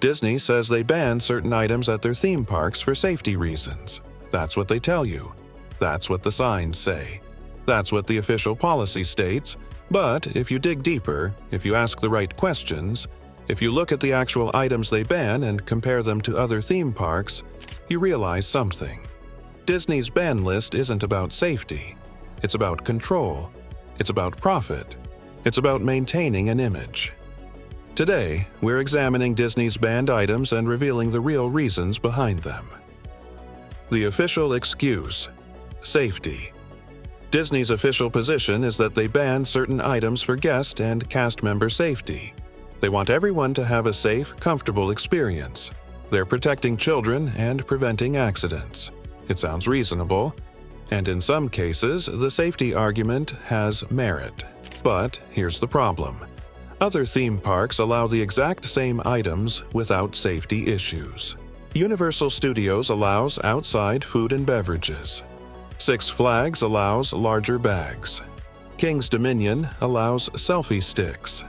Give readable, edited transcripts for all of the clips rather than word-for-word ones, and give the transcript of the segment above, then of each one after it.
Disney says they ban certain items at their theme parks for safety reasons. That's what they tell you. That's what the signs say. That's what the official policy states. But if you dig deeper, if you ask the right questions, if you look at the actual items they ban and compare them to other theme parks, you realize something. Disney's ban list isn't about safety. It's about control. It's about profit. It's about maintaining an image. Today, we're examining Disney's banned items and revealing the real reasons behind them. The official excuse: safety. Disney's official position is that they ban certain items for guest and cast member safety. They want everyone to have a safe, comfortable experience. They're protecting children and preventing accidents. It sounds reasonable, and in some cases, the safety argument has merit. But here's the problem. Other theme parks allow the exact same items without safety issues. Universal Studios allows outside food and beverages. Six Flags allows larger bags. King's Dominion allows selfie sticks.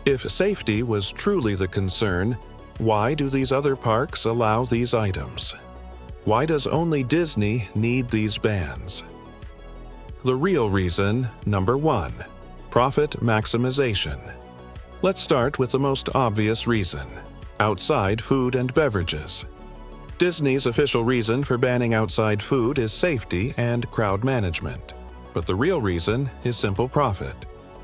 If safety was truly the concern, why do these other parks allow these items? Why does only Disney need these bans? The real reason, number 1, profit maximization. Let's start with the most obvious reason: outside food and beverages. Disney's official reason for banning outside food is safety and crowd management. But the real reason is simple profit.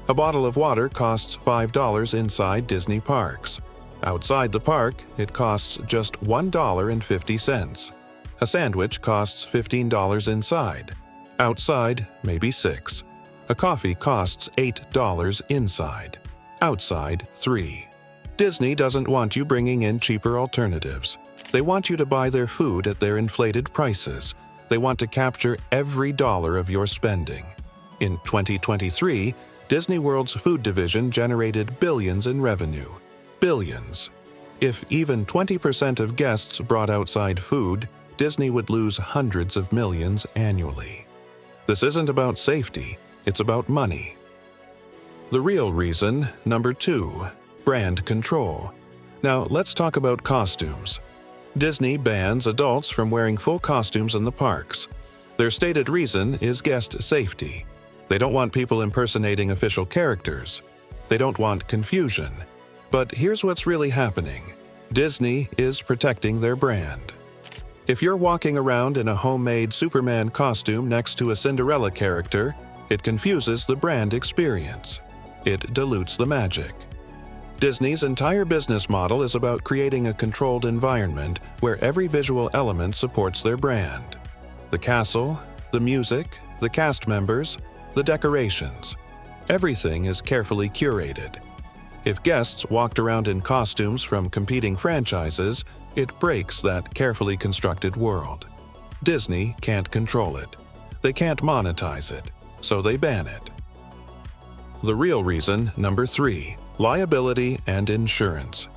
A bottle of water costs $5 inside Disney parks. Outside the park, it costs just $1.50. A sandwich costs $15 inside. Outside, maybe $6. A coffee costs $8 inside. Outside, $3. Disney doesn't want you bringing in cheaper alternatives. They want you to buy their food at their inflated prices. They want to capture every dollar of your spending. In 2023, Disney World's food division generated billions in revenue. Billions. If even 20% of guests brought outside food, Disney would lose hundreds of millions annually. This isn't about safety, it's about money. The real reason, number 2, brand control. Now let's talk about costumes. Disney bans adults from wearing full costumes in the parks. Their stated reason is guest safety. They don't want people impersonating official characters. They don't want confusion. But here's what's really happening. Disney is protecting their brand. If you're walking around in a homemade Superman costume next to a Cinderella character, it confuses the brand experience. It dilutes the magic. Disney's entire business model is about creating a controlled environment where every visual element supports their brand. The castle, the music, the cast members, the decorations. Everything is carefully curated. If guests walked around in costumes from competing franchises, it breaks that carefully constructed world. Disney can't control it. They can't monetize it, so they ban it. The real reason, number 3, liability and insurance.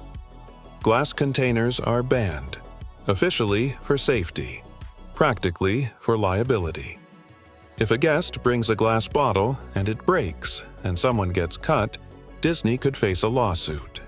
Glass containers are banned, officially for safety, practically for liability. If a guest brings a glass bottle and it breaks and someone gets cut, Disney could face a lawsuit.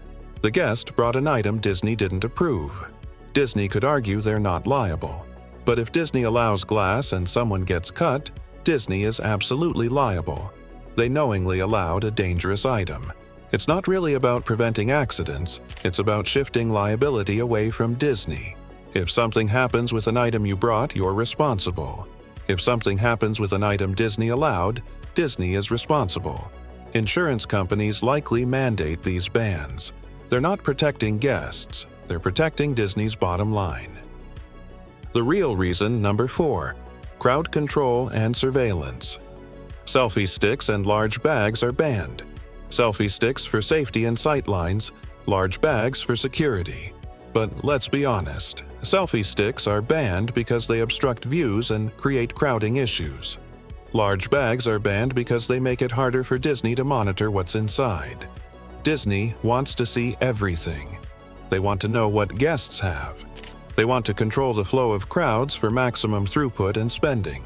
The guest brought an item Disney didn't approve. Disney could argue they're not liable. But if Disney allows glass and someone gets cut, Disney is absolutely liable. They knowingly allowed a dangerous item. It's not really about preventing accidents, it's about shifting liability away from Disney. If something happens with an item you brought, you're responsible. If something happens with an item Disney allowed, Disney is responsible. Insurance companies likely mandate these bans. They're not protecting guests, they're protecting Disney's bottom line. The real reason, number 4, crowd control and surveillance. Selfie sticks and large bags are banned. Selfie sticks for safety and sightlines, large bags for security. But let's be honest, selfie sticks are banned because they obstruct views and create crowding issues. Large bags are banned because they make it harder for Disney to monitor what's inside. Disney wants to see everything. They want to know what guests have. They want to control the flow of crowds for maximum throughput and spending.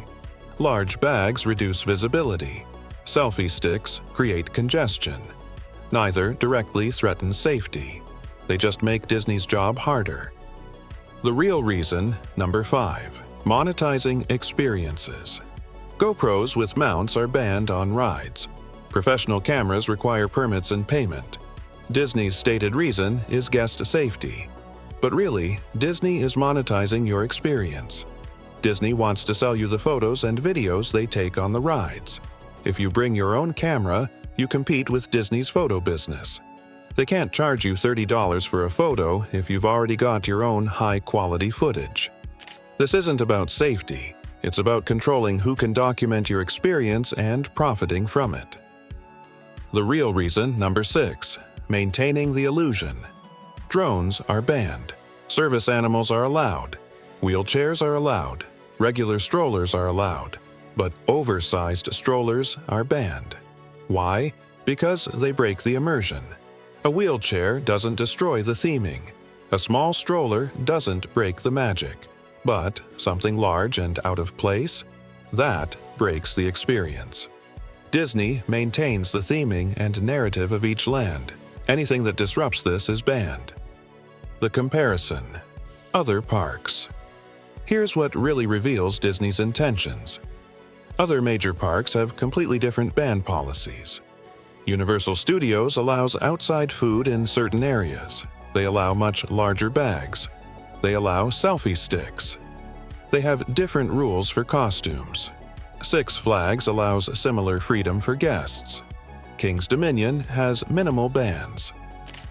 Large bags reduce visibility. Selfie sticks create congestion. Neither directly threatens safety. They just make Disney's job harder. The real reason, number 5. Monetizing experiences. GoPros with mounts are banned on rides. Professional cameras require permits and payment. Disney's stated reason is guest safety. But really, Disney is monetizing your experience. Disney wants to sell you the photos and videos they take on the rides. If you bring your own camera, you compete with Disney's photo business. They can't charge you $30 for a photo if you've already got your own high-quality footage. This isn't about safety. It's about controlling who can document your experience and profiting from it. The real reason, number 6. Maintaining the illusion. Drones are banned. Service animals are allowed. Wheelchairs are allowed. Regular strollers are allowed. But oversized strollers are banned. Why? Because they break the immersion. A wheelchair doesn't destroy the theming. A small stroller doesn't break the magic. But something large and out of place? That breaks the experience. Disney maintains the theming and narrative of each land. Anything that disrupts this is banned. The comparison. Other parks. Here's what really reveals Disney's intentions. Other major parks have completely different ban policies. Universal Studios allows outside food in certain areas. They allow much larger bags. They allow selfie sticks. They have different rules for costumes. Six Flags allows similar freedom for guests. King's Dominion has minimal bans.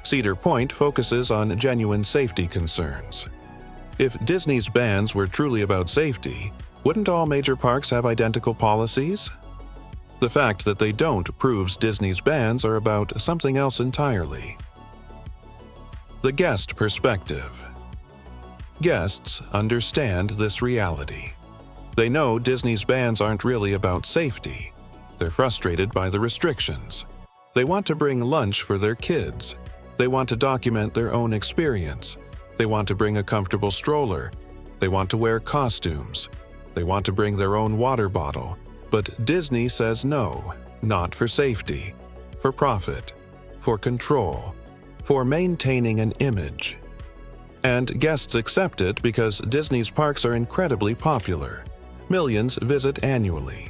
Cedar Point focuses on genuine safety concerns. If Disney's bans were truly about safety, wouldn't all major parks have identical policies? The fact that they don't proves Disney's bans are about something else entirely. The guest perspective. Guests understand this reality. They know Disney's bans aren't really about safety. They're frustrated by the restrictions. They want to bring lunch for their kids. They want to document their own experience. They want to bring a comfortable stroller. They want to wear costumes. They want to bring their own water bottle. But Disney says no, not for safety, for profit, for control, for maintaining an image. And guests accept it because Disney's parks are incredibly popular. Millions visit annually.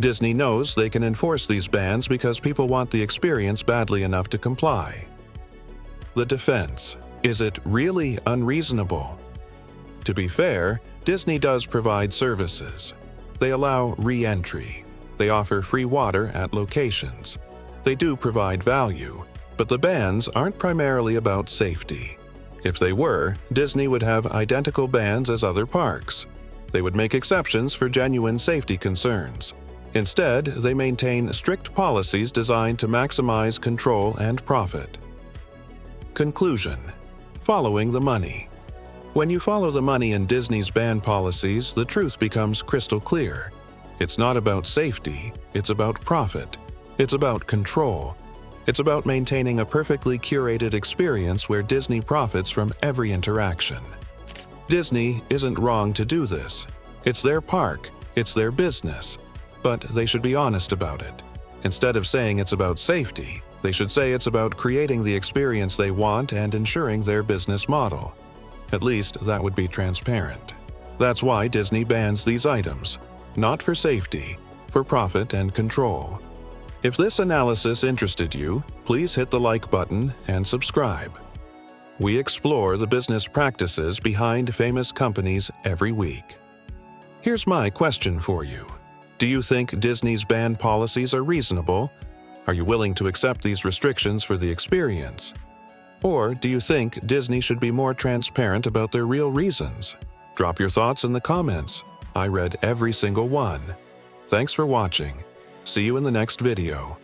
Disney knows they can enforce these bans because people want the experience badly enough to comply. The defense. Is it really unreasonable? To be fair, Disney does provide services. They allow re-entry. They offer free water at locations. They do provide value, but the bans aren't primarily about safety. If they were, Disney would have identical bans as other parks. They would make exceptions for genuine safety concerns. Instead, they maintain strict policies designed to maximize control and profit. Conclusion. Following the money. When you follow the money in Disney's ban policies, the truth becomes crystal clear. It's not about safety, it's about profit. It's about control. It's about maintaining a perfectly curated experience where Disney profits from every interaction. Disney isn't wrong to do this. It's their park, it's their business. But they should be honest about it. Instead of saying it's about safety, they should say it's about creating the experience they want and ensuring their business model. At least that would be transparent. That's why Disney bans these items, not for safety, for profit and control. If this analysis interested you, please hit the like button and subscribe. We explore the business practices behind famous companies every week. Here's my question for you. Do you think Disney's ban policies are reasonable? Are you willing to accept these restrictions for the experience? Or do you think Disney should be more transparent about their real reasons? Drop your thoughts in the comments. I read every single one. Thanks for watching. See you in the next video.